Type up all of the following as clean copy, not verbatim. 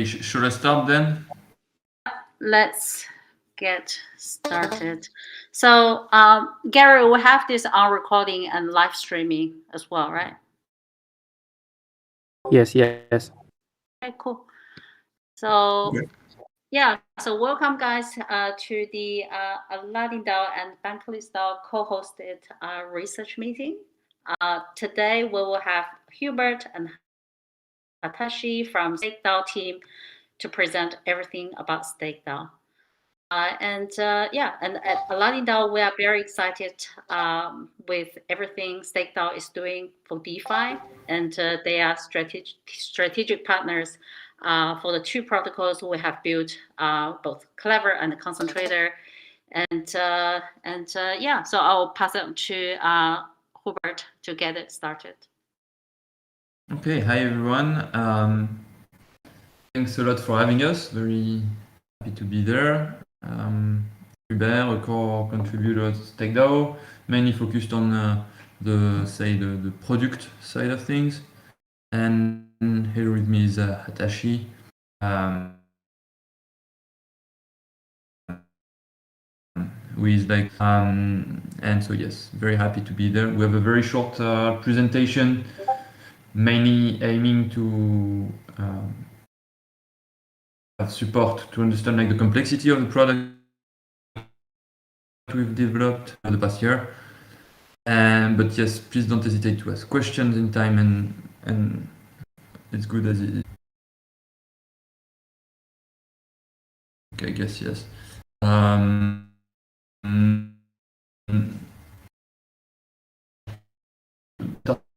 Should I start then? Let's get started. So, Gary, we have this on recording and live streaming as well, right? Yes. Okay, cool. So, Okay. yeah, so welcome guys to the AladdinDAO and BanklessDAO co-hosted research meeting. Today we will have Hubert and Hatashi from StakeDAO team to present everything about StakeDAO. And at AladdinDAO, we are very excited with everything StakeDAO is doing for DeFi, and they are strategic partners for the two protocols we have built, both Clever and Concentrator. So I'll pass it to Hubert to get it started. Okay, hi everyone. Thanks a lot for having us. Very happy to be there. Hubert, a core contributor to StakeDAO, mainly focused on the product side of things. And here with me is Hatashi. Who is like and so yes, very happy to be there. We have a very short presentation, mainly aiming to have support to understand like the complexity of the product we've developed over the past year. But yes, please don't hesitate to ask questions in time, and it's good as it is. Okay, I guess yes.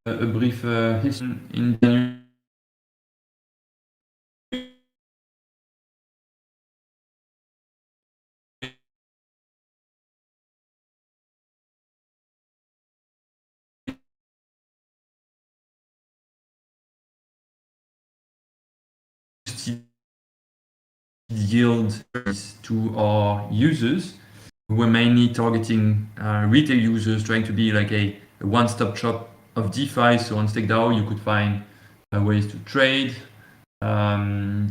A brief history in January. Yield to our users. We're mainly targeting retail users, trying to be like a one-stop shop of DeFi. So on StakeDAO, you could find ways to trade,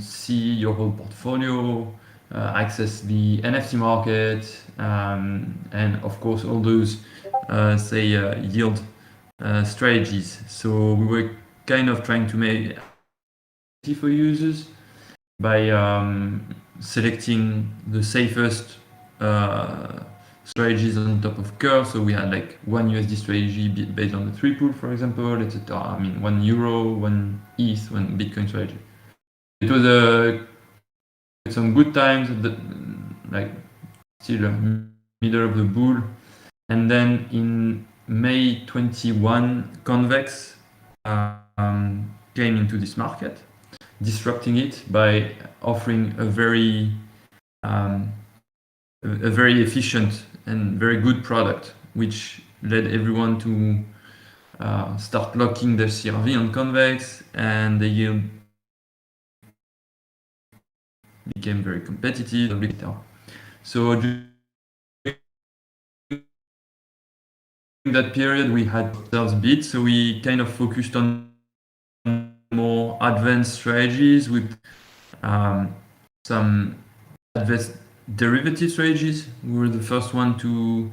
see your whole portfolio, access the NFT market, and of course all those yield strategies. So we were kind of trying to make it for users by selecting the safest strategies on top of curve. So we had like one USD strategy based on the 3 pool, for example, etc. I mean, 1 euro, 1 ETH, 1 Bitcoin strategy. It was some good times, like still middle of the bull. And then in May 21, Convex came into this market, disrupting it by offering a very efficient and very good product, which led everyone to start locking their CRV on Convex, and the yield became very competitive. So during that period, we had sales bid, so we kind of focused on more advanced strategies with some advanced derivative strategies. We were the first one to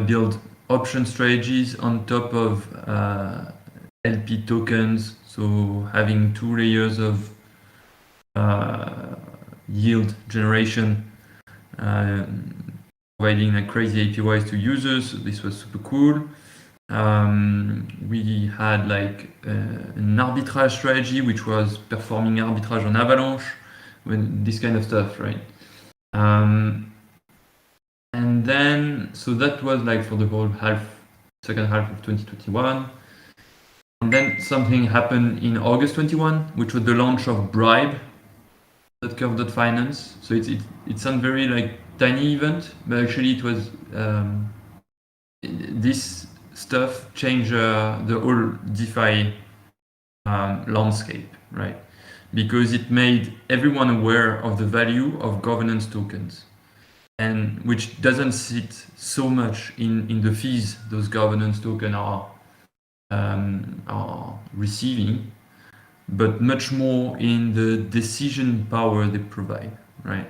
build option strategies on top of LP tokens, so having 2 layers of yield generation, providing like crazy APYs to users. So this was super cool. We had like an arbitrage strategy, which was performing arbitrage on Avalanche, when this kind of stuff, right? And then, so that was like for the whole second half of 2021. And then something happened in August 21, which was the launch of Bribe.curve.finance. So it sounds very like tiny event, but actually it was this stuff changed the whole DeFi landscape, right? Because it made everyone aware of the value of governance tokens, and which doesn't sit so much in the fees those governance tokens are receiving, but much more in the decision power they provide, right?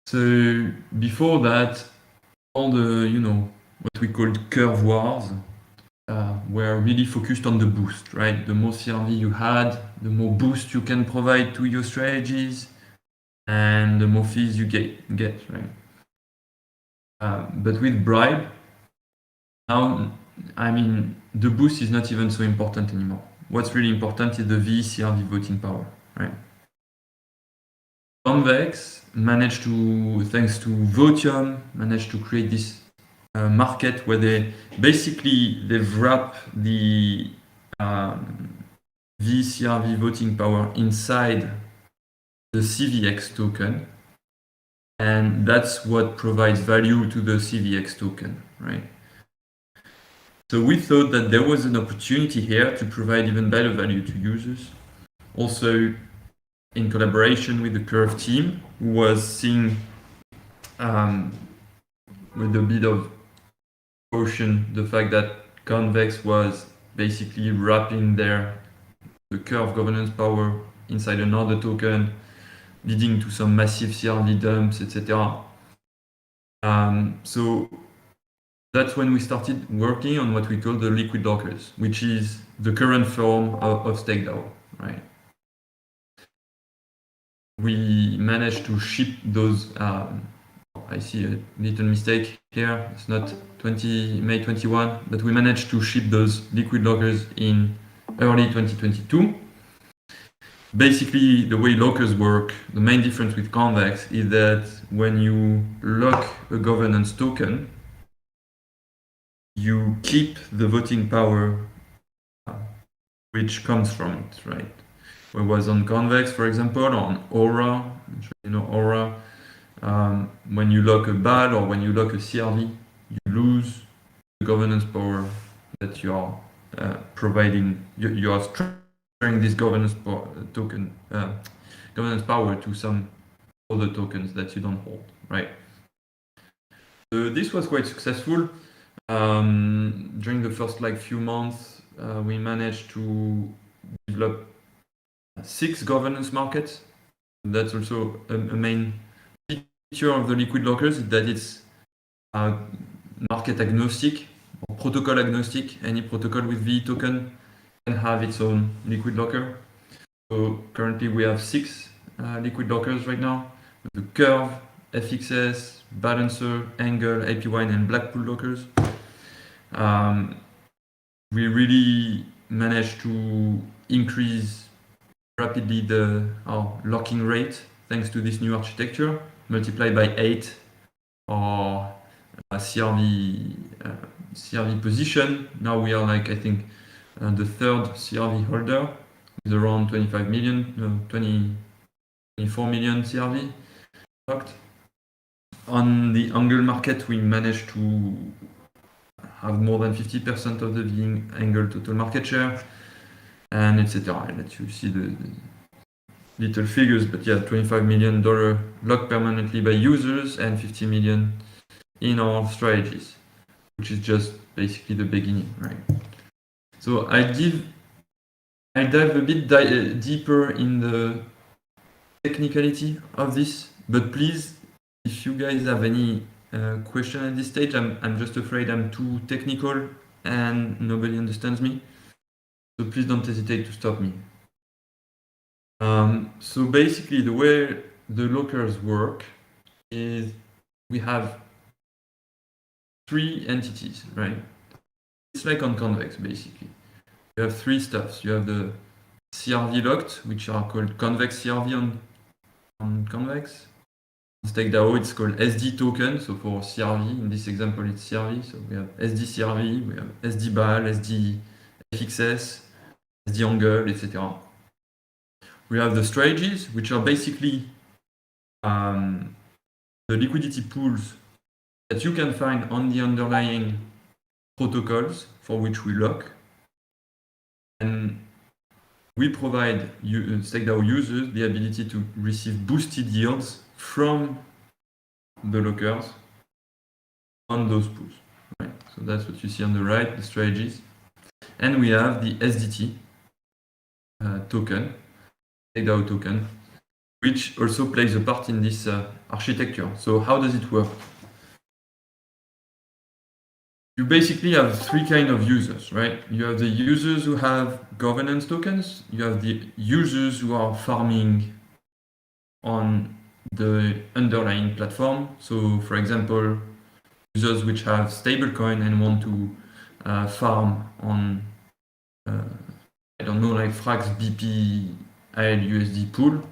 So before that, all the, what we called curve wars were really focused on the boost, right? The more CRV you had, the more boost you can provide to your strategies, and the more fees you get, right? But with bribe, now, I mean, the boost is not even so important anymore. What's really important is the VCRV voting power, right? Convex managed to, thanks to Votium, managed to create this market where they've wrapped the VCRV voting power inside the CVX token, and that's what provides value to the CVX token, right? So we thought that there was an opportunity here to provide even better value to users. Also, in collaboration with the Curve team, who was seeing with a bit of caution the fact that Convex was basically wrapping the Curve governance power inside another token, leading to some massive CRV dumps, etc. So that's when we started working on what we call the liquid lockers, which is the current form of StakeDAO, right? We managed to ship those. I see a little mistake here. It's not May 21, but we managed to ship those liquid lockers in early 2022. Basically, the way lockers work, the main difference with Convex is that when you lock a governance token, you keep the voting power which comes from it, right? Whereas on Convex, for example, or on Aura, I'm sure you know Aura, when you lock a BAL or when you lock a CRV, you lose the governance power that you are providing. You are transferring this governance power to some other tokens that you don't hold, right? So this was quite successful. During the first few months, we managed to develop 6 governance markets. That's also a main feature of the liquid lockers, is that it's market agnostic or protocol agnostic. Any protocol with V token can have its own liquid locker. So currently we have 6 liquid lockers right now. The Curve, FXS, Balancer, Angle, APY, and Blackpool lockers. We really managed to increase rapidly our locking rate thanks to this new architecture, multiplied by 8 our CRV position. Now we are I think the 3rd CRV holder with around 24 million CRV locked. On the Angle market, we managed to have more than 50% of the Angle total market share, and etc. I'll let you see the little figures, but yeah, $25 million locked permanently by users and 50 million in our strategies, which is just basically the beginning, right? So I'll dive a bit deeper in the technicality of this, but please, if you guys have any question at this stage, I'm just afraid I'm too technical and nobody understands me. So please don't hesitate to stop me. So basically, the way the lockers work is we have 3 entities, right? It's like on Convex, basically. You have 3 stuffs. You have the CRV locked, which are called Convex CRV on Convex. On StakeDAO, it's called SD token. So for CRV, in this example, it's CRV. So we have SD CRV, we have SD BAL, SD FXS, SD Angle, etc. We have the strategies, which are basically the liquidity pools that you can find on the underlying protocols for which we lock. And we provide StakeDAO users the ability to receive boosted yields from the lockers on those pools. Right? So that's what you see on the right, the strategies. And we have the SDT, token, DAO token, which also plays a part in this architecture. So how does it work? You basically have three kinds of users, right? You have the users who have governance tokens. You have the users who are farming on the underlying platform. So, for example, users which have stablecoin and want to farm on, I don't know, like Frax BP ALUSD pool.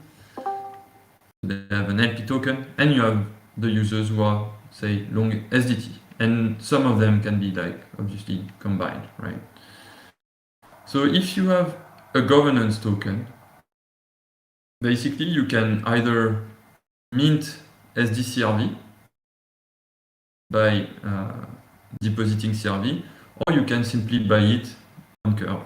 They have an LP token, and you have the users who are, say, long SDT. And some of them can be like obviously combined, right? So if you have a governance token, basically you can either mint SDCRV by depositing CRV, or you can simply buy it on Curve.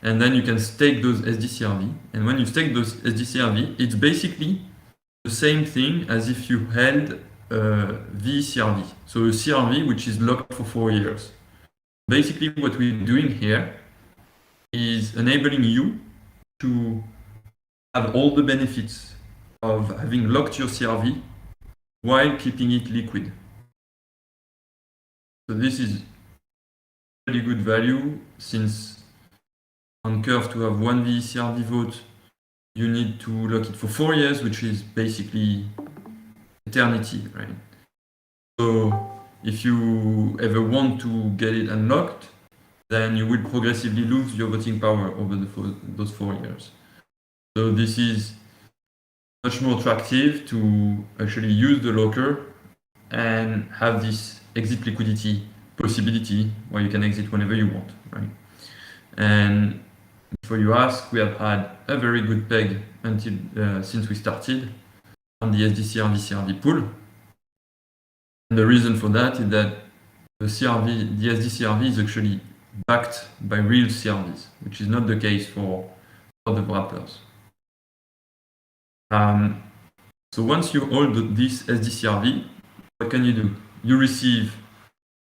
And then you can stake those SDCRV. And when you stake those SDCRV, it's basically the same thing as if you held a VCRV. So a CRV which is locked for 4 years. Basically what we're doing here is enabling you to have all the benefits of having locked your CRV while keeping it liquid. So this is really good value, since on Curve to have one VCRV vote, you need to lock it for 4 years, which is basically eternity, right? So if you ever want to get it unlocked, then you will progressively lose your voting power over those 4 years. So this is much more attractive to actually use the locker and have this exit liquidity possibility where you can exit whenever you want, right? And before you ask, we have had a very good peg until since we started on the SDCRV CRV pool. And the reason for that is that the SDCRV is actually backed by real CRVs, which is not the case for other wrappers. So once you hold this SDCRV, what can you do? You receive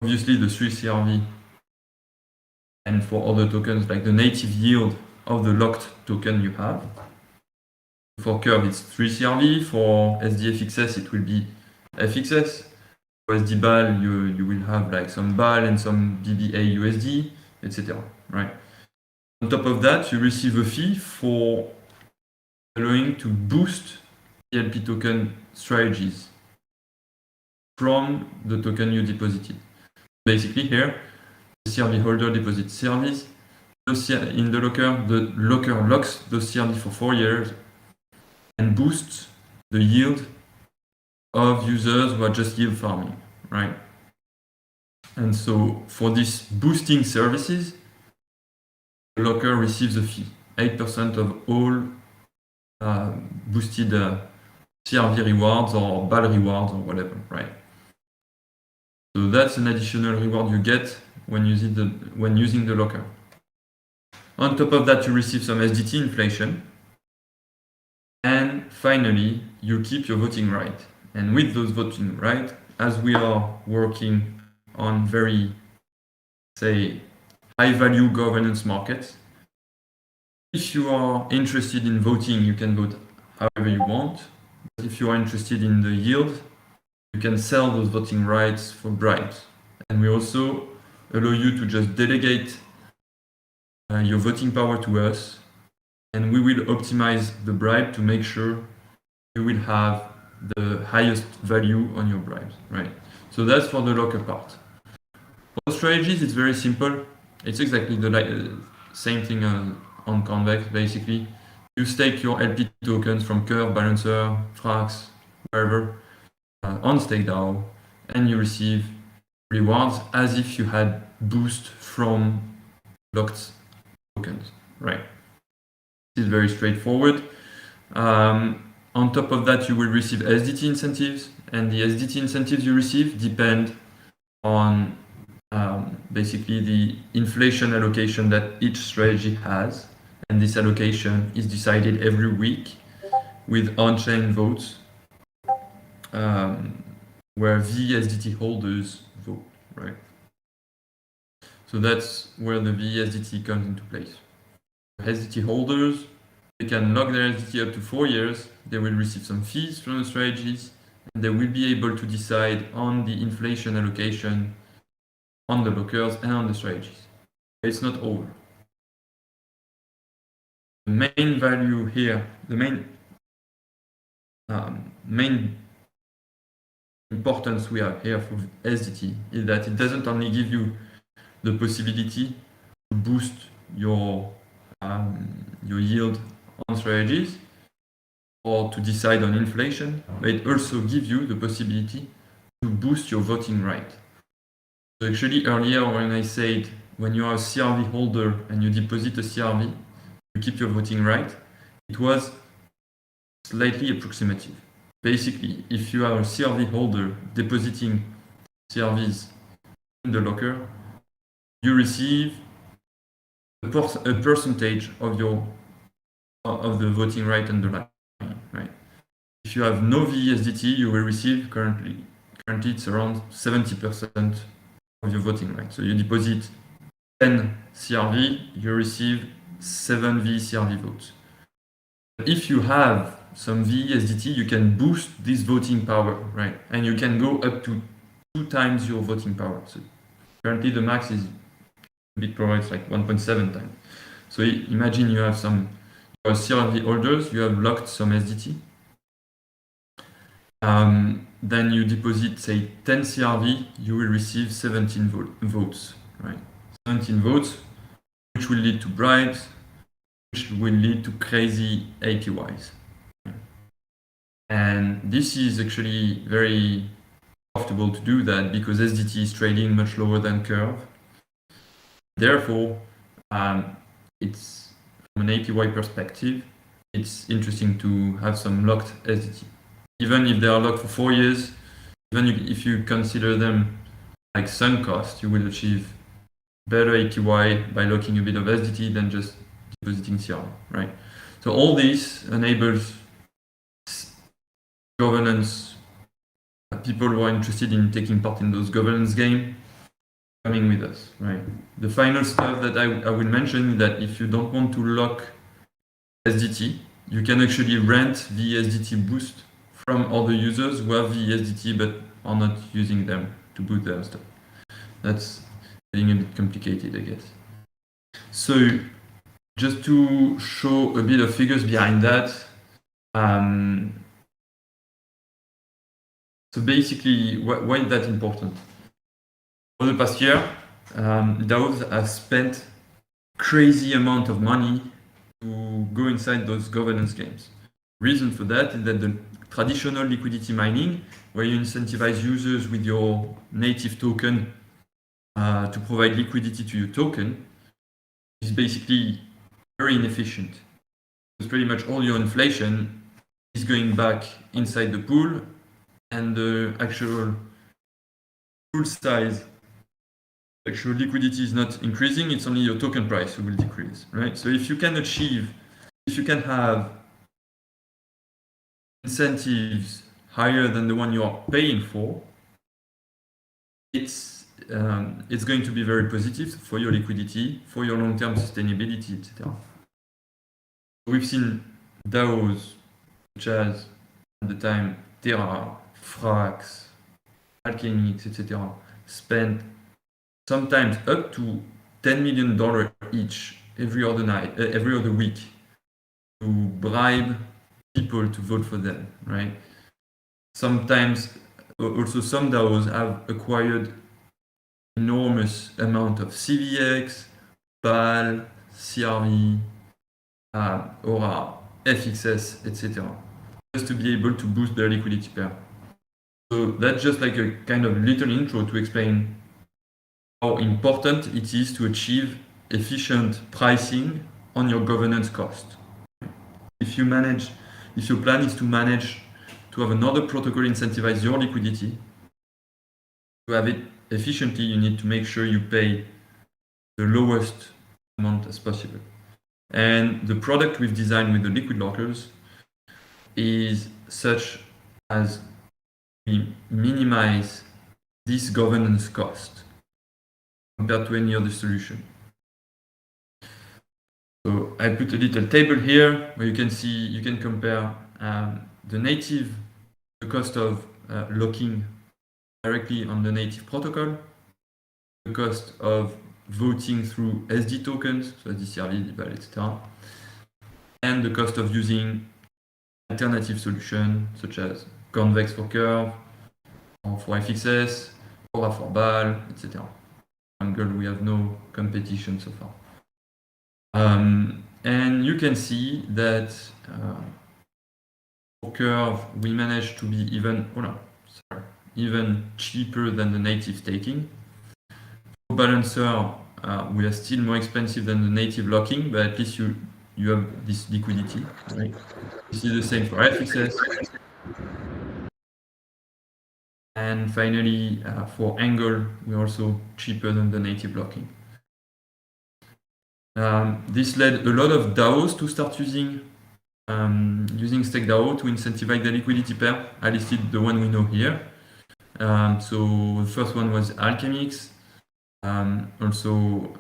obviously the 3 CRV, and for other tokens like the native yield of the locked token you have. For Curve it's 3 CRV, for SDFXS it will be FXS. For SD BAL you will have like some BAL and some BBA USD, etc. Right? On top of that, you receive a fee for allowing to boost the LP token strategies from the token you deposited. Basically here, the CRV holder deposits CRVs in the locker locks the CRV for 4 years and boosts the yield of users who are just yield farming, right? And so for these boosting services, the locker receives a fee, 8% of all boosted CRV rewards or BAL rewards or whatever, right? So that's an additional reward you get when using the locker. On top of that, you receive some SDT inflation. And finally, you keep your voting right. And with those voting rights, as we are working on very, say, high-value governance markets, if you are interested in voting, you can vote however you want. But if you are interested in the yield, you can sell those voting rights for bribes. And we also allow you to just delegate your voting power to us, and we will optimize the bribe to make sure you will have the highest value on your bribes, right? So that's for the locker part. For strategies, it's very simple. It's exactly the same thing on Convex, basically. You stake your LP tokens from Curve, Balancer, Frax, wherever, on StakeDAO, and you receive rewards as if you had boost from locked tokens, right? This is very straightforward. On top of that, you will receive SDT incentives, and the SDT incentives you receive depend on basically the inflation allocation that each strategy has, and this allocation is decided every week with on-chain votes, where VSDT holders vote, right? So that's where the VSDT comes into place. SDT holders, they can lock their SDT up to 4 years. They will receive some fees from the strategies, and they will be able to decide on the inflation allocation on the blockers and on the strategies. It's not over. The main value here, the main importance we have here for SDT is that it doesn't only give you the possibility to boost your yield on strategies or to decide on inflation, but it also gives you the possibility to boost your voting right. So actually earlier when I said when you are a CRV holder and you deposit a CRV, you keep your voting right, it was slightly approximative. Basically, if you are a CRV holder depositing CRVs in the locker, you receive a percentage of the voting right underlying, right? If you have no VSDT, you will receive currently it's around 70% of your voting right. So you deposit 10 CRV, you receive 7 VCRV votes. If you have some VSDT, you can boost this voting power, right? And you can go up to 2 times your voting power. So currently the max is a bit probably it's like 1.7 times. So imagine you have some CRV holders, you have locked some SDT. Then you deposit, say, 10 CRV, you will receive 17 votes, right? 17 votes, which will lead to bribes, which will lead to crazy APYs. And this is actually very profitable to do that because SDT is trading much lower than curve. Therefore, it's from an APY perspective, it's interesting to have some locked SDT. Even if they are locked for 4 years, even if you consider them like sunk cost, you will achieve better APY by locking a bit of SDT than just depositing CRV, right? So all this enables governance, people who are interested in taking part in those governance game, coming with us, right? The final stuff that I will mention is that if you don't want to lock SDT, you can actually rent the SDT boost from other users who have the SDT but are not using them to boot their stuff. That's getting a bit complicated, I guess. So just to show a bit of figures behind that, so basically, why is that important? For the past year, DAOs have spent crazy amount of money to go inside those governance games. Reason for that is that the traditional liquidity mining, where you incentivize users with your native token to provide liquidity to your token, is basically very inefficient. Because pretty much all your inflation is going back inside the pool, and the actual pool size, actual liquidity is not increasing, it's only your token price who will decrease, right? So if you can have incentives higher than the one you are paying for, it's going to be very positive for your liquidity, for your long-term sustainability, etc. We've seen DAOs such as at the time Terra, Frax, Alchemix, etc. spend sometimes up to $10 million each every other week to bribe people to vote for them, right? Sometimes also some DAOs have acquired enormous amount of CVX, BAL, CRV, Aura, FXS, etc. just to be able to boost their liquidity pair. So that's just like a kind of little intro to explain how important it is to achieve efficient pricing on your governance cost. If your plan is to have another protocol incentivize your liquidity, to have it efficiently, you need to make sure you pay the lowest amount as possible. And the product we've designed with the liquid lockers is such as we minimize this governance cost compared to any other solution. So I put a little table here where you can see, you can compare the cost of locking directly on the native protocol, the cost of voting through SD tokens, so SDCRV, DBAL, etc., and the cost of using alternative solutions such as Convex for Curve, or for FXS, or for BAL, etc. Angle, we have no competition so far. And you can see that for Curve, we managed to be even cheaper than the native staking. For Balancer, we are still more expensive than the native locking, but at least you have this liquidity, right? This is the same for FXS. And finally, for Angle, we're also cheaper than the native locking. This led a lot of DAOs to start using StakeDAO to incentivize the liquidity pair. I listed the one we know here. So the first one was Alchemix. Also,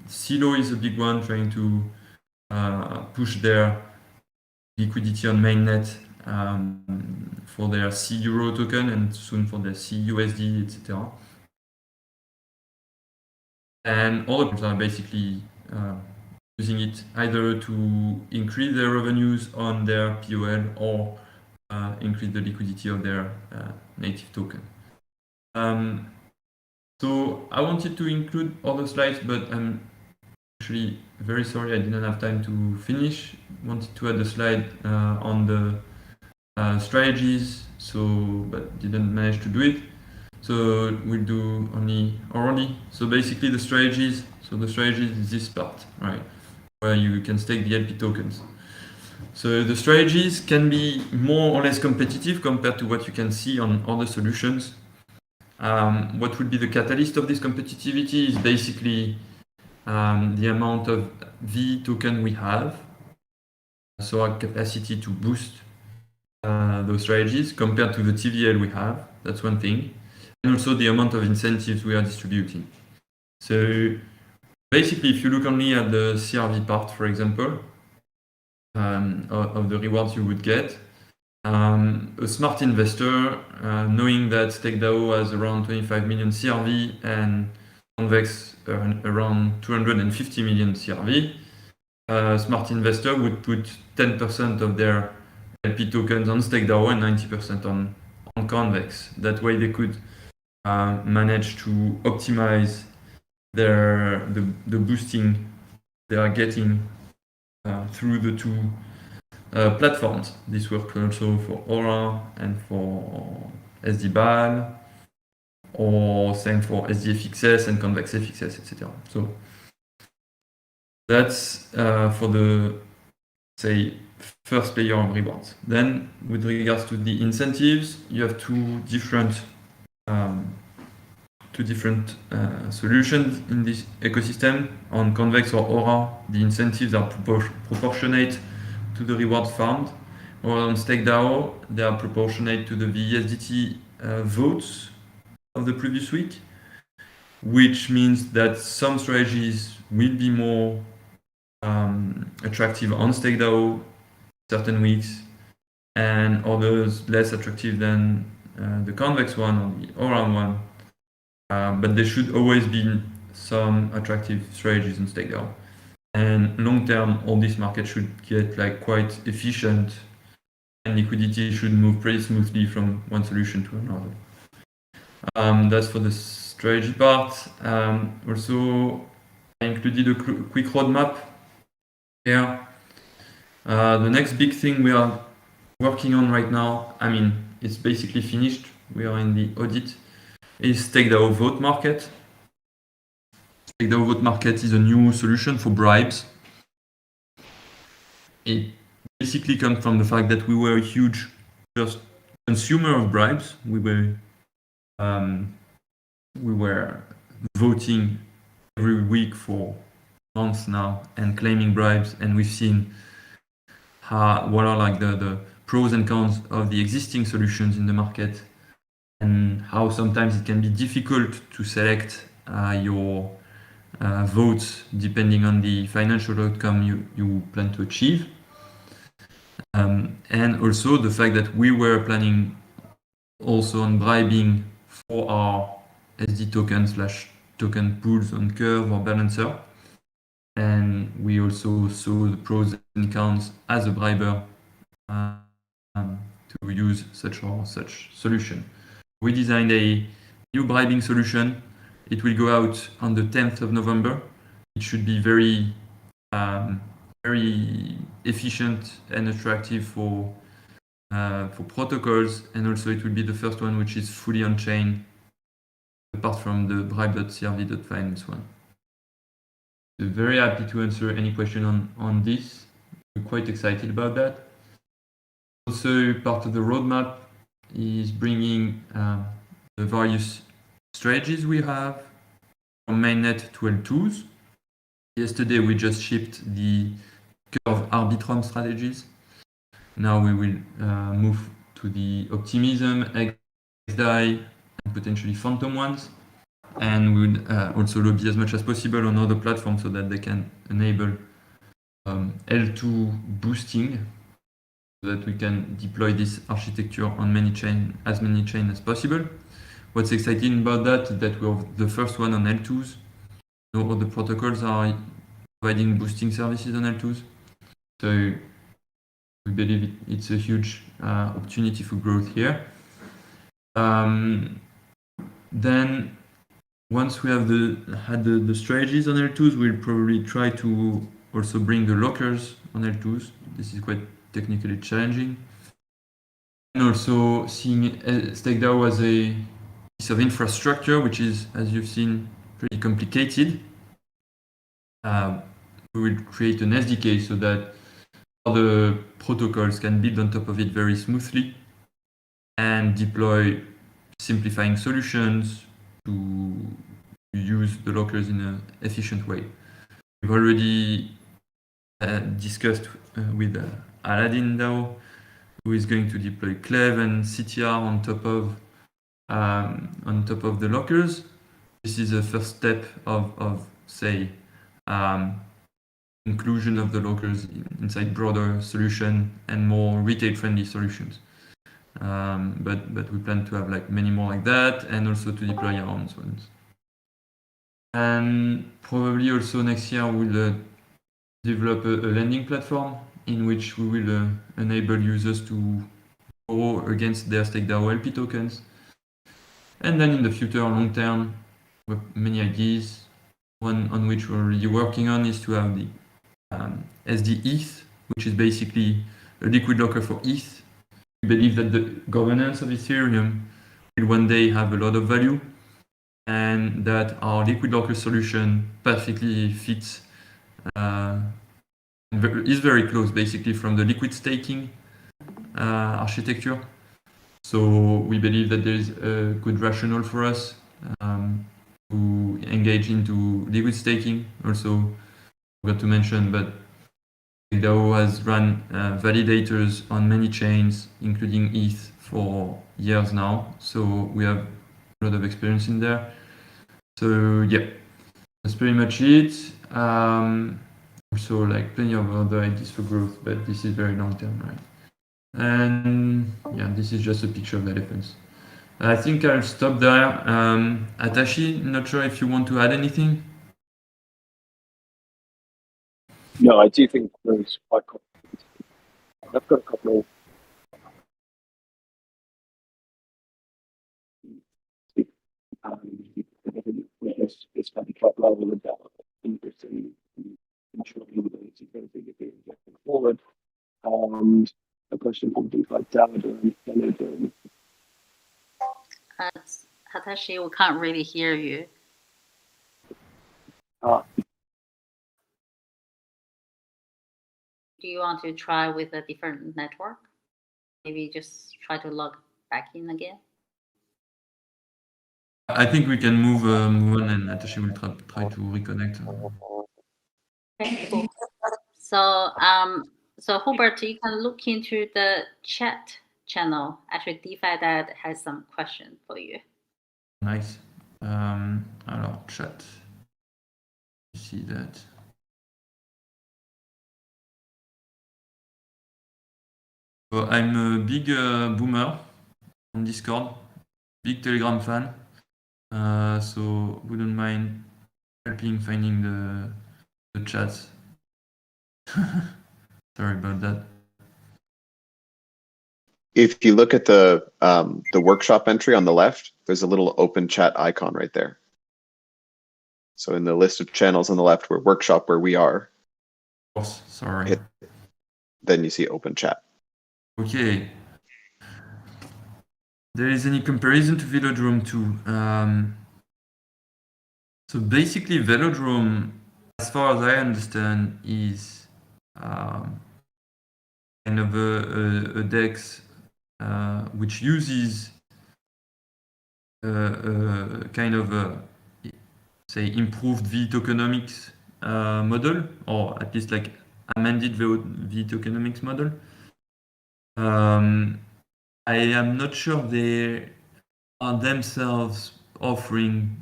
Silo is a big one, trying to push their liquidity on mainnet for their C-Euro token and soon for their C-USD, etc. And all of them are basically using it either to increase their revenues on their POL or increase the liquidity of their native token. So I wanted to include other slides, but I'm actually very sorry I didn't have time to finish. Wanted to add a slide on the strategies, but didn't manage to do it. So we'll do only orally. So basically the strategies. So the strategy is this part, right, where you can stake the LP tokens. So the strategies can be more or less competitive compared to what you can see on other solutions. What would be the catalyst of this competitivity is basically the amount of V token we have, so our capacity to boost those strategies compared to the TVL we have. That's one thing, and also the amount of incentives we are distributing. So basically, if you look only at the CRV part, for example, of the rewards you would get, a smart investor, knowing that StakeDAO has around 25 million CRV and Convex around 250 million CRV, a smart investor would put 10% of their LP tokens on StakeDAO and 90% on Convex. That way they could manage to optimize the boosting they are getting through the two platforms. This works also for Aura and for SDBAL, or same for SDFXS and Convex FXS, etc. So that's for the, say, first layer of rewards. Then with regards to the incentives, you have two different solutions in this ecosystem. On Convex or Aura, the incentives are proportionate to the rewards farmed, or on StakeDAO, they are proportionate to the VSDT votes of the previous week, which means that some strategies will be more attractive on StakeDAO certain weeks, and others less attractive than the Convex one or the Aura one. But there should always be some attractive strategies on StakeDAO. And long term, all this market should get quite efficient, and liquidity should move pretty smoothly from one solution to another. That's for the strategy part. Also, I included a quick roadmap here. The next big thing we are working on right now, it's basically finished. We are in the audit. Is StakeDAO Vote Market. StakeDAO Vote Market is a new solution for bribes. It basically comes from the fact that we were a huge first consumer of bribes. We were voting every week for months now and claiming bribes, and we've seen what are the pros and cons of the existing solutions in the market, and how sometimes it can be difficult to select your votes depending on the financial outcome you plan to achieve. And also the fact that we were planning also on bribing for our SD token / token pools on Curve or Balancer. And we also saw the pros and cons as a briber to use such solution. We designed a new bribing solution. It will go out on the 10th of November. It should be very efficient and attractive for protocols, and also it will be the first one which is fully on chain, apart from the bribe.crv.finance one. So very happy to answer any question on this. We're quite excited about that. Also, part of the roadmap is bringing the various strategies we have from mainnet to L2s. Yesterday we just shipped the Curve Arbitrum strategies. Now we will move to the Optimism, XDAI, and potentially Phantom ones. And we will also lobby as much as possible on other platforms so that they can enable L2 boosting, so that we can deploy this architecture on as many chains as possible. What's exciting about that is that we're the first one on L2s. No other protocols are providing boosting services on L2s. So we believe it's a huge opportunity for growth here. Then once we have had the strategies on L2s, we'll probably try to also bring the lockers on L2s. This is quite technically challenging. And also seeing StakeDAO as a piece of infrastructure, which is, as you've seen, pretty complicated. We will create an SDK so that other protocols can build on top of it very smoothly and deploy simplifying solutions to use the lockers in an efficient way. We've already discussed with AladdinDAO, who is going to deploy Clev and CTR on top of the lockers. This is a first step of say, inclusion of the lockers inside broader solution and more retail-friendly solutions. But we plan to have like many more like that, and also to deploy our own ones. And probably also next year we'll develop a lending platform in which we will enable users to borrow against their StakeDAO LP tokens. And then in the future, long term, we have many ideas. One on which we're already working on is to have the SD ETH, which is basically a liquid locker for ETH. We believe that the governance of Ethereum will one day have a lot of value, and that our liquid locker solution perfectly fits, is very close basically from the liquid staking architecture. So we believe that there is a good rationale for us to engage into liquid staking. Also, forgot to mention, but DAO has run validators on many chains, including ETH, for years now. So we have a lot of experience in there. So yeah, that's pretty much it. Also, like plenty of other ideas for growth, but this is very long term, right? And yeah, this is just a picture of the elephants. I think I'll stop there. Atashi, not sure if you want to add anything. No, I do think there's quite complicated. I've got a couple of it's kind of top level of interesting controlling ability for going forward. A question from DeFi DAO. Hatashi, we can't really hear you. Do you want to try with a different network? Maybe just try to log back in again. I think we can move on, and Atashi will try to reconnect. Okay, cool. So Hubert, you can look into the chat channel. Actually, DeFi Dad has some question for you. Nice. Alors, chat. see that. So I'm a big boomer on Discord, big Telegram fan. So wouldn't mind helping finding the chats. Sorry about that. If you look at the workshop entry on the left, there's a little open chat icon right there. So in the list of channels on the left, where workshop, where we are, Of course, sorry. then you see open chat. Okay. There is any comparison to Velodrome 2? So basically, Velodrome, as far as I understand, is kind of a DEX which uses kind of a, say, improved V tokenomics model, or at least like amended V tokenomics model. I am not sure they are themselves offering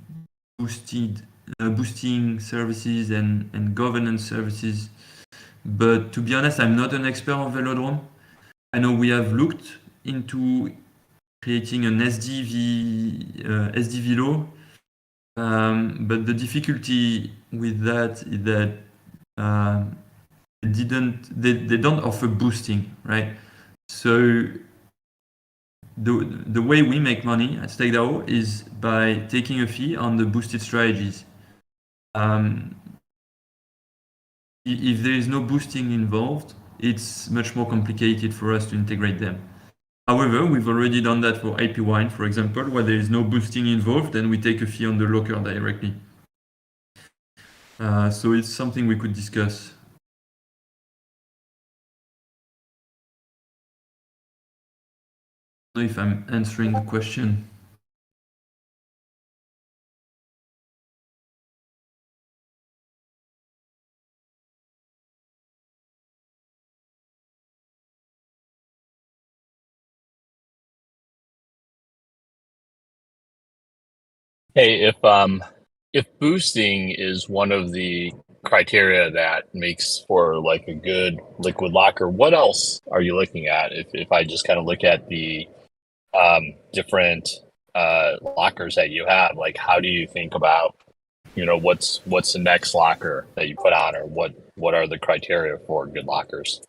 boosting services and governance services. But to be honest, I'm not an expert of Velodrome. I know we have looked into creating an SDV law, but the difficulty with that is that they don't offer boosting, right? So the way we make money at StakeDAO is by taking a fee on the boosted strategies. If there is no boosting involved, it's much more complicated for us to integrate them. However, we've already done that for IP Wine, for example, where there is no boosting involved, and we take a fee on the locker directly. So it's something we could discuss. I don't know if I'm answering the question. Hey, if boosting is one of the criteria that makes for like a good liquid locker, what else are you looking at? If I just kind of look at the different lockers that you have, like how do you think about, you know, what's the next locker that you put on, or what are the criteria for good lockers?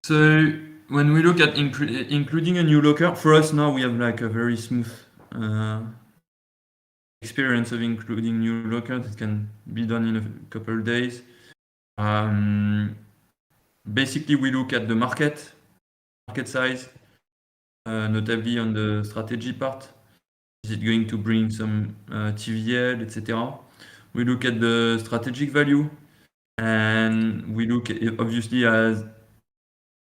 So when we look at including a new locker, for us now we have like a very smooth experience of including new lockers. It can be done in a couple of days. Basically, we look at the market size, notably on the strategy part. Is it going to bring some TVL, etc.? We look at the strategic value, and we look at, obviously, as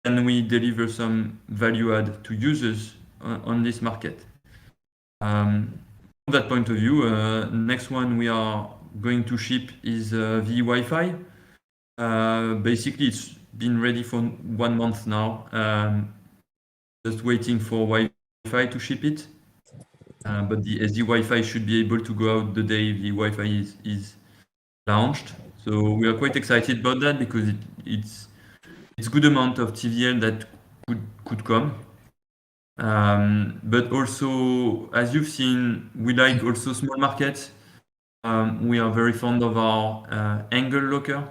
can we deliver some value add to users on this market. From that point of view, next one we are going to ship is the Wi-Fi. Basically, it's been ready for 1 month now. Just waiting for Wi-Fi to ship it. But the SD Wi-Fi should be able to go out the day the Wi-Fi is launched. So we are quite excited about that because it's good amount of TVL that could come. But also, as you've seen, we like also small markets. We are very fond of our Angle locker.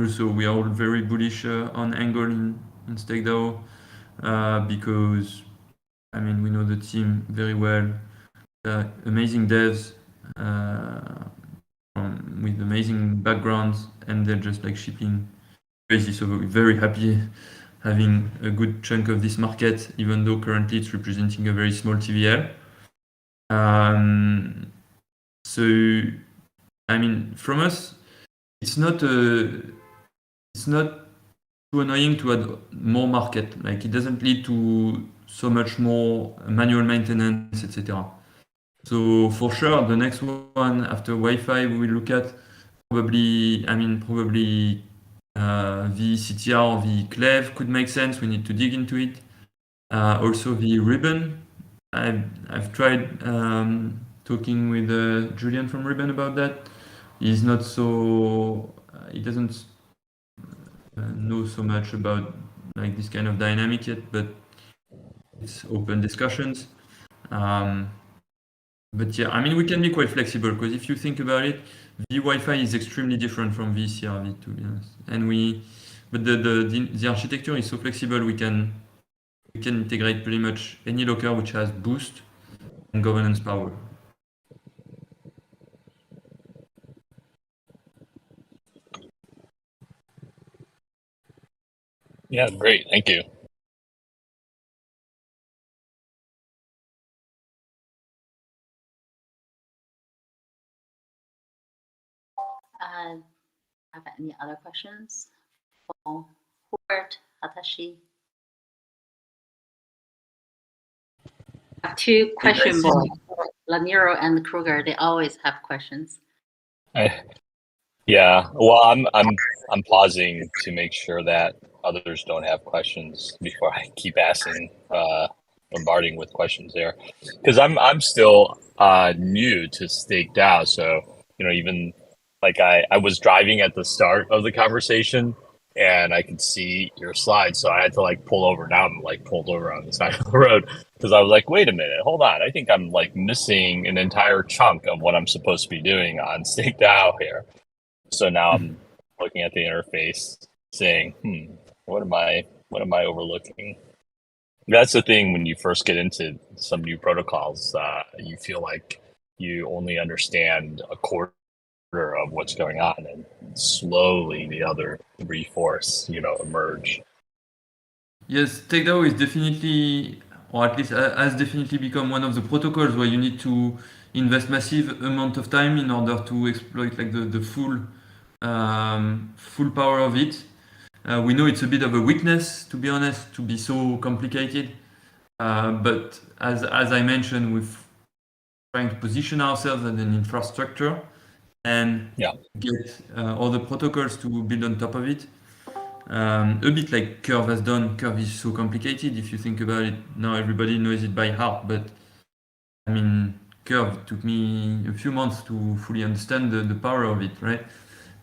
Also, we are all very bullish on Angle in StakeDAO because, I mean, we know the team very well. Amazing devs with amazing backgrounds, and they're just like shipping crazy. So we're very happy having a good chunk of this market, even though currently it's representing a very small TVL. So, I mean, from us, it's not too annoying to add more market. Like it doesn't lead to so much more manual maintenance, etc. So for sure, the next one after Wi-Fi we will look at probably the CTR or the Cleve could make sense. We need to dig into it. Also the ribbon. I've tried to talking with Julian from Ribbon about that. He's not so he doesn't know so much about like this kind of dynamic yet, but it's open discussions. But yeah, I mean, we can be quite flexible because if you think about it, vWiFi is extremely different from vCRV, to be honest. But the architecture is so flexible. We can integrate pretty much any locker which has boost and governance power. Yeah, great. Thank you. Have any other questions for Hubert, Hatashi? I have two question boards. Laniro and Kruger, they always have questions. Yeah, well, I'm pausing to make sure that others don't have questions before I keep asking, bombarding with questions there, because I'm still new to Stake DAO, so even like I was driving at the start of the conversation and I could see your slides, so I had to like pull over. Now I'm like pulled over on the side of the road because I was like, wait a minute, hold on, I think I'm like missing an entire chunk of what I'm supposed to be doing on Stake DAO here. So now I'm looking at the interface saying, what am I overlooking? That's the thing when you first get into some new protocols, you feel like you only understand a quarter of what's going on, and slowly the other three-fourths, emerge. Yes, TakeDAO is definitely, or at least has definitely become one of the protocols where you need to invest massive amount of time in order to exploit like the full power of it. We know it's a bit of a weakness, to be honest, to be so complicated. But as I mentioned, we're trying to position ourselves as an infrastructure and get other protocols to build on top of it. A bit like Curve has done. Curve is so complicated if you think about it. Now everybody knows it by heart, but I mean, Curve, it took me a few months to fully understand the power of it, right?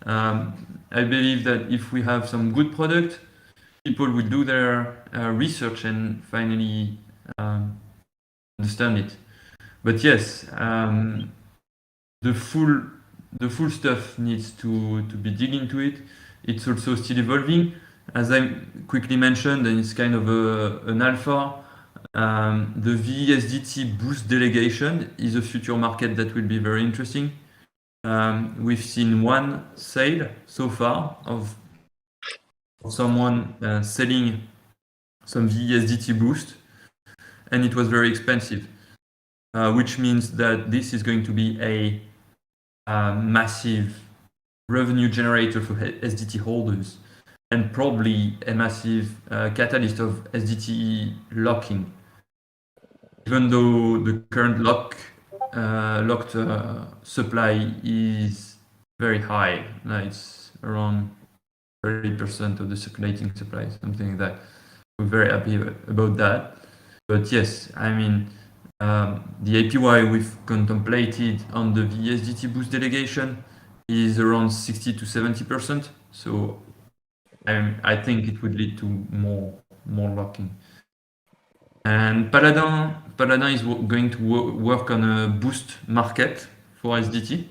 I believe that if we have some good product, people will do their research and finally understand it. But yes, the full stuff needs to be dig into it. It's also still evolving. As I quickly mentioned, and it's kind of an alpha, the VSDT boost delegation is a future market that will be very interesting. We've seen one sale so far of someone selling some VSDT boost, and it was very expensive, which means that this is going to be a massive revenue generator for SDT holders and probably a massive catalyst of SDT locking. Even though the current locked supply is very high, it's around 30% of the circulating supply, something like that. We're very happy about that. But yes, I mean, the APY we've contemplated on the VSDT boost delegation is around 60 to 70%. So I think it would lead to more locking. And Paladin is going to work on a boost market for SDT.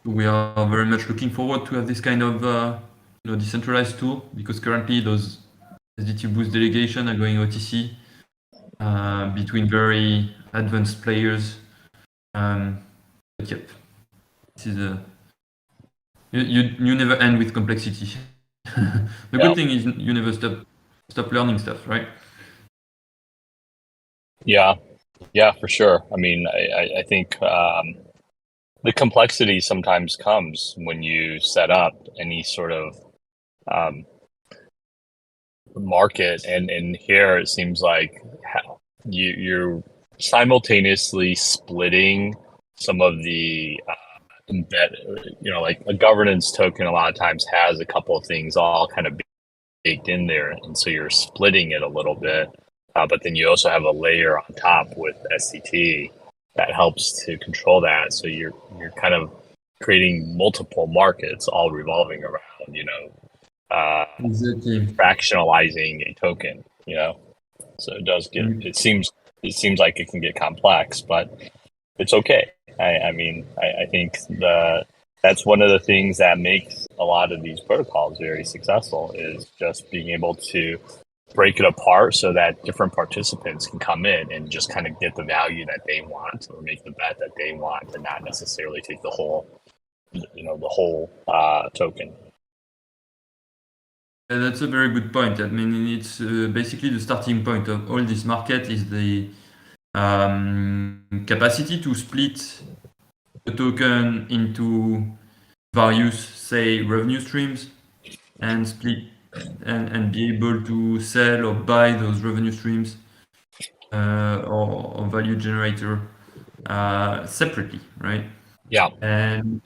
We are very much looking forward to have this kind of decentralized tool, because currently those SDT boost delegation are going OTC between very advanced players. But yep, this is you never end with complexity. The good thing is you never stop learning stuff, right? Yeah, for sure. I mean, I think the complexity sometimes comes when you set up any sort of market, and here it seems like you're simultaneously splitting some of the like a governance token a lot of times has a couple of things all kind of baked in there, and so you're splitting it a little bit. but then you also have a layer on top with SCT that helps to control that. So you're kind of creating multiple markets all revolving around, Exactly. fractionalizing a token, So it does get, it seems like it can get complex, but it's okay. I think that's one of the things that makes a lot of these protocols very successful is just being able to break it apart so that different participants can come in and just kind of get the value that they want or make the bet that they want and not necessarily take the whole token. That's a very good point. I mean, it's basically the starting point of all this market is the capacity to split the token into various, say, revenue streams and split and be able to sell or buy those revenue streams or value generator separately, right? Yeah. And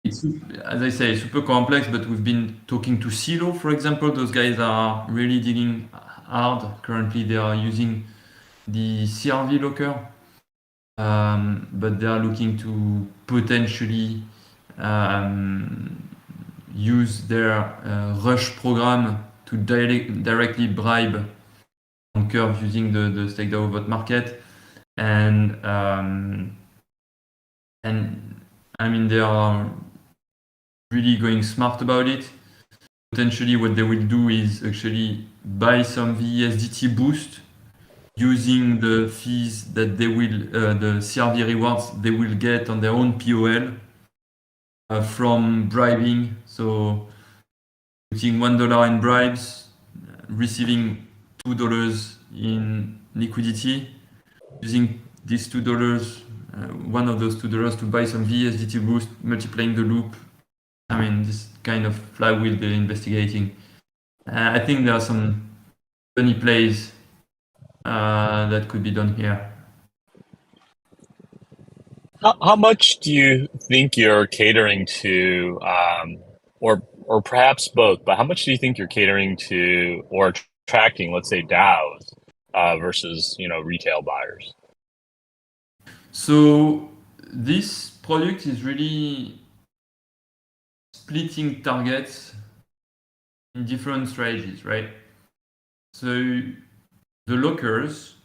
it's, as I say, super complex, but we've been talking to Silo, for example. Those guys are really digging hard. Currently, they are using the CRV locker, but they are looking to potentially use their Rush program to directly bribe on Curve using the StakeDAO vote market. And I mean, they are really going smart about it. Potentially, what they will do is actually buy some VSDT boost using the fees that they will, the CRV rewards they will get on their own POL from bribing. So putting $1 in bribes, receiving $2 in liquidity, using these $2, one of those $2 to buy some VSDT boost, multiplying the loop. I mean, this kind of flywheel they're investigating. I think there are some funny plays that could be done here. How much do you think you're catering to, or perhaps both, but how much do you think you're catering to or attracting, let's say, DAOs versus, retail buyers? So this product is really splitting targets in different strategies, right? So the lockers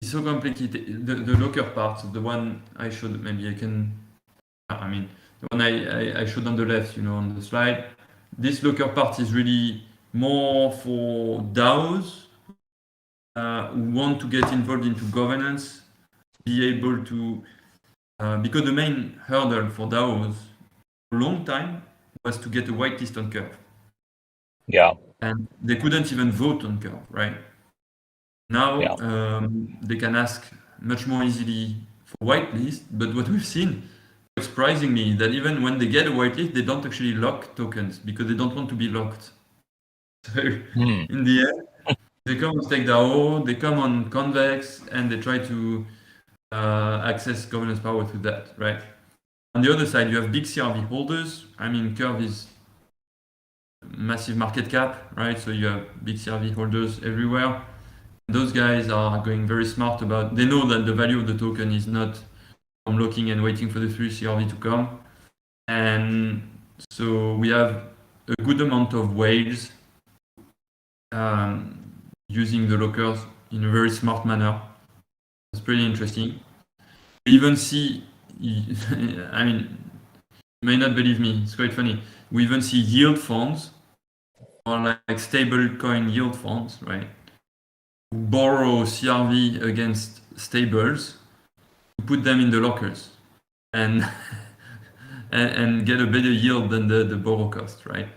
is so complicated. The locker part, the one I showed, maybe I can. I mean, the one I showed on the left, on the slide. This locker part is really more for DAOs who want to get involved into governance, be able to, because the main hurdle for DAOs for a long time was to get a whitelist on Curve. Yeah. And they couldn't even vote on Curve, right? Now they can ask much more easily for whitelist, but what we've seen, surprisingly, that even when they get a whitelist, they don't actually lock tokens because they don't want to be locked. So in the end, they come on StakeDAO, they come on Convex, and they try to access governance power through that, right? On the other side, you have big CRV holders. I mean, Curve is massive market cap, right? So you have big CRV holders everywhere. Those guys are going very smart about, they know that the value of the token is not from locking and waiting for the free CRV to come. And so we have a good amount of whales using the lockers in a very smart manner. It's pretty interesting. We even see, I mean, you may not believe me, it's quite funny. We even see yield funds or like stable coin yield funds, right? Borrow CRV against stables to put them in the lockers and and get a better yield than the borrow cost, right?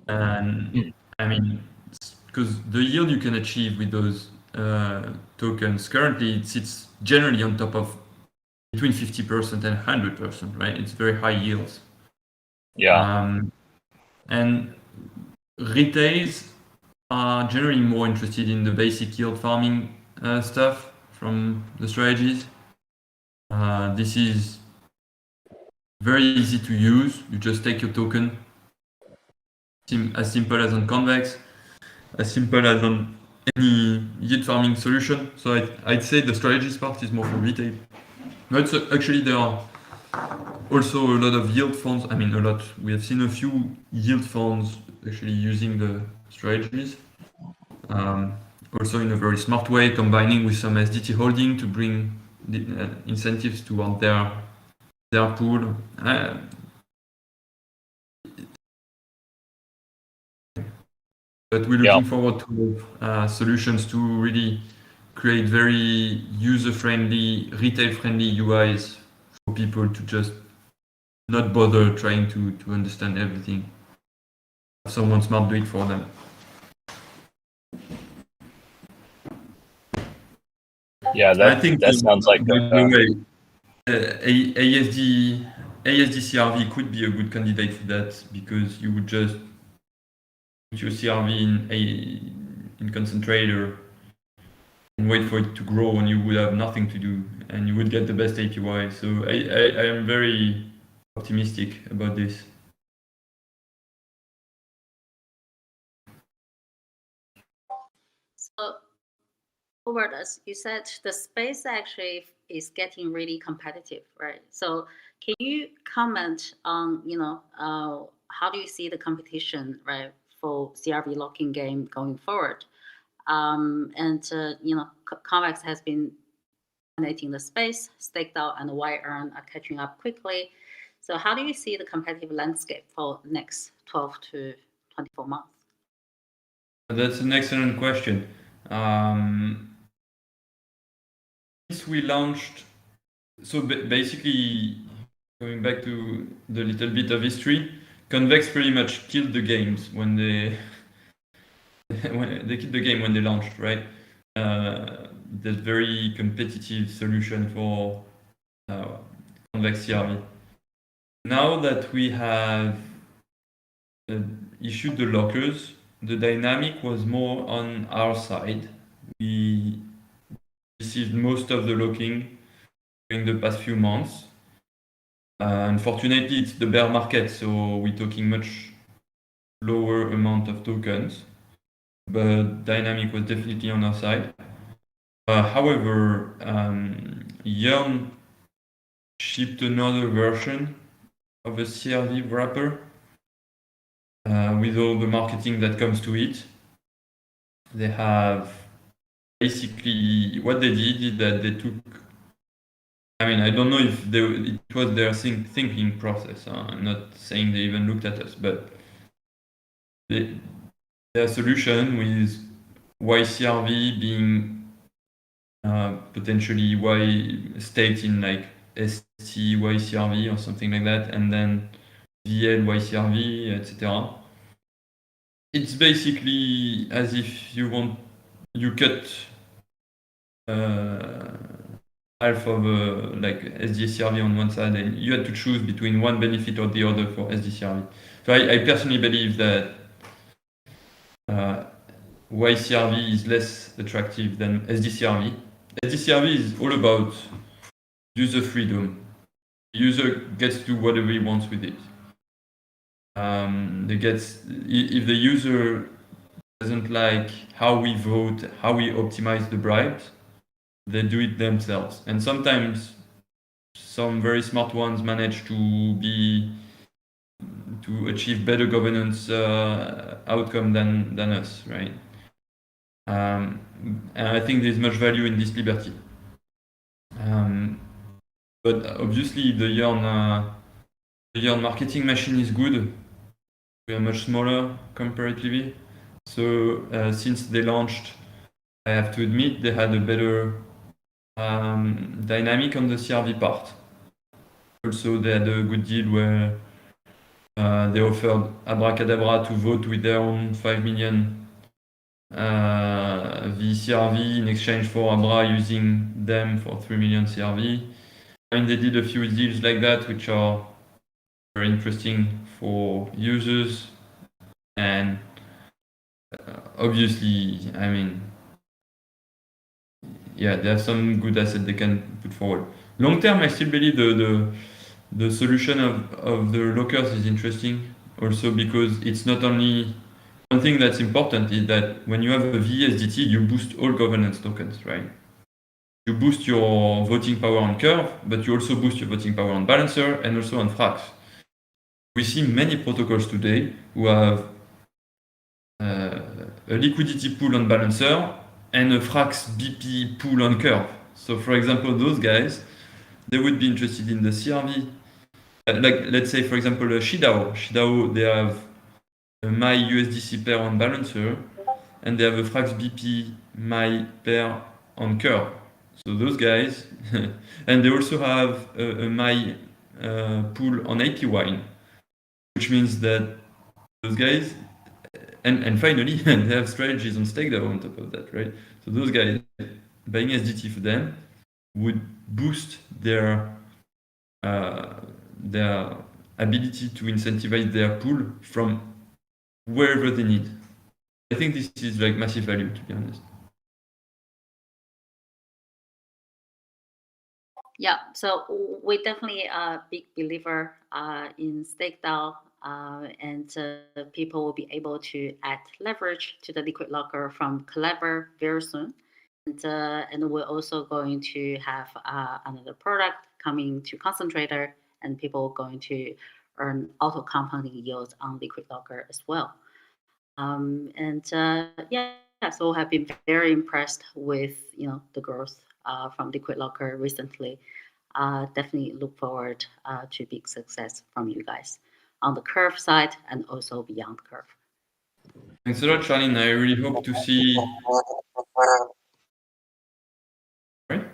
And I mean, because the yield you can achieve with those tokens currently, it sits generally on top of between 50% and 100%, right? It's very high yields. Yeah. And retails are generally more interested in the basic yield farming stuff from the strategies. This is very easy to use. You just take your token, as simple as on Convex, as simple as on any yield farming solution. So I'd say the strategies part is more for retail. But actually there are also a lot of yield funds. I mean, a lot. We have seen a few yield funds actually using the strategies. Also in a very smart way, combining with some SDT holding to bring the incentives toward their pool. But we're looking forward to solutions to really create very user-friendly, retail-friendly UIs for people to just not bother trying to understand everything. Have someone smart do it for them. Yeah, I think that sounds like by the way, ASD CRV could be a good candidate for that, because you would just put your CRV in concentrator and wait for it to grow, and you would have nothing to do, and you would get the best APY. So I am very optimistic about this. So, Hubert, as you said, the space actually is getting really competitive, right? So, can you comment on, how do you see the competition, right, for CRV locking game going forward? Convex has been dominating the space. StakeDAO and YEarn are catching up quickly. So, how do you see the competitive landscape for next 12 to 24 months? That's an excellent question. Since we launched, so basically, going back to the little bit of history, Convex pretty much killed the games when they when they killed the game when they launched, right? That very competitive solution for Convex CRV. Now that we have issued the lockers, the dynamic was more on our side. We received most of the locking during the past few months. Unfortunately, it's the bear market, so we're talking much lower amount of tokens, but dynamic was definitely on our side. However, Yearn shipped another version of a CRV wrapper with all the marketing that comes to it. They have basically, what they did is that they took, I mean, I don't know if it was their thinking process. I'm not saying they even looked at us, but their solution with YCRV being potentially staked in like ST YCRV or something like that, and then VL YCRV, etc. It's basically as if you cut half of like SDCRV on one side, and you had to choose between one benefit or the other for SDCRV. So I personally believe that YCRV is less attractive than SDCRV. SDCRV is all about user freedom. The user gets to do whatever he wants with it. If the user doesn't like how we vote, how we optimize the bribes, they do it themselves. And sometimes some very smart ones manage to achieve better governance outcome than us, right? And I think there's much value in this liberty. But obviously the Yearn marketing machine is good. We are much smaller comparatively. So since they launched, I have to admit they had a better dynamic on the CRV part. Also, they had a good deal where they offered Abracadabra to vote with their own 5 million CRV in exchange for Abra using them for 3 million CRV. I mean, they did a few deals like that, which are very interesting for users. And obviously, I mean, yeah, there are some good assets they can put forward. Long term, I still believe the solution of the lockers is interesting, also because it's not only one thing that's important is that when you have a VSDT, you boost all governance tokens, right? You boost your voting power on Curve, but you also boost your voting power on Balancer and also on Frax. We see many protocols today who have a liquidity pool on Balancer and a Frax BP pool on Curve. So for example, those guys, they would be interested in the CRV. Like, let's say, for example, ShiDAO. ShiDAO, they have a my USDC pair on Balancer, and they have a Frax BP my pair on Curve. So those guys, and they also have a my pool on APY, which means that those guys, and finally, they have strategies on StakeDAO on top of that, right? So those guys, buying SDT for them would boost their ability to incentivize their pool from wherever they need. I think this is like massive value, to be honest. Yeah, so we definitely a big believer in StakeDAO, and people will be able to add leverage to the liquid locker from Clever very soon. And we're also going to have another product coming to Concentrator, and people are going to earn auto compounding yields on liquid locker as well. Yeah, so have been very impressed with the growth from liquid locker recently. Definitely look forward to big success from you guys on the Curve side and also beyond Curve. Thanks a lot, Charlene. I really hope to see. Right?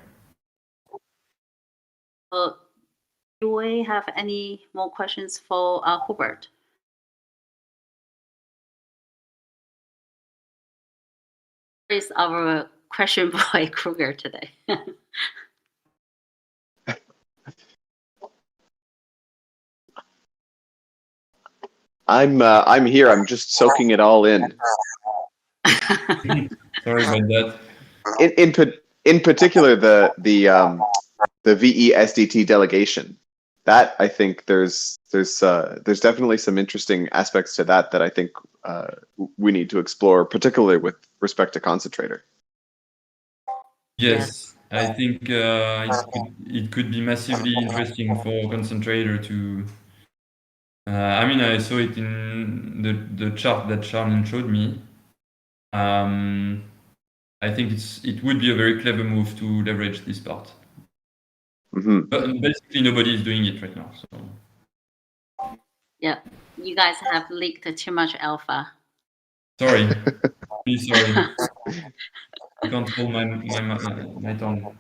Do we have any more questions for Hubert? Here is our question boy Kruger today. I'm here. I'm just soaking it all in. Sorry about that. In particular, the VE SDT delegation. That I think there's definitely some interesting aspects to that I think we need to explore, particularly with respect to Concentrator. Yes, I think it could be massively interesting for Concentrator to. I mean, I saw it in the chart that Charlene showed me. I think it would be a very clever move to leverage this part. Mm-hmm. But basically, nobody is doing it right now. So. Yeah, you guys have leaked too much alpha. Sorry, really sorry. I can't hold my tongue.